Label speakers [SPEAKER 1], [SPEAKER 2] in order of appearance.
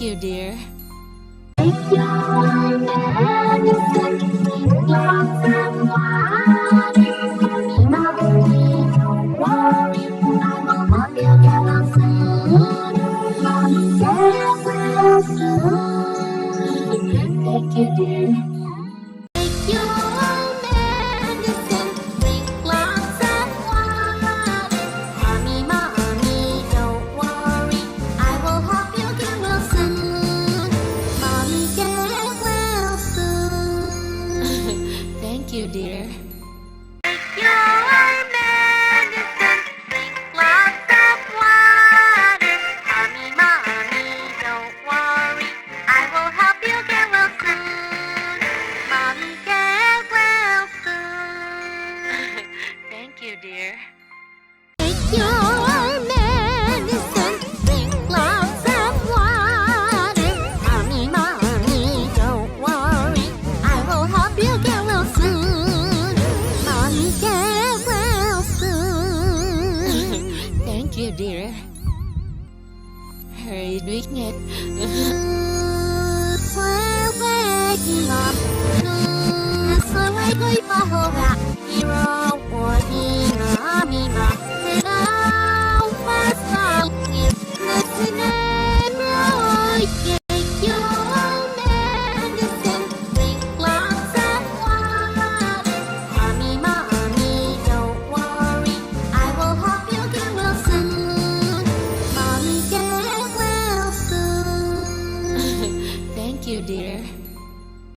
[SPEAKER 1] Thank you, dear.
[SPEAKER 2] Thank you, dear.
[SPEAKER 1] Thank you, dear. Thank you, dear.
[SPEAKER 2] Take your medicine, drink lots of water. Mommy, mommy, don't worry, I will help you get well soon. Mommy, get well soon.
[SPEAKER 1] Thank you, dear. Hurry, đuối nghẹt.
[SPEAKER 2] Well, waking up, so I go for a hero or mommy, and now fast out is listening. Take your medicine, drink lots of water. Mommy, mommy, don't worry, I will help you get well soon. Mommy, get well soon.
[SPEAKER 1] Thank you, dear.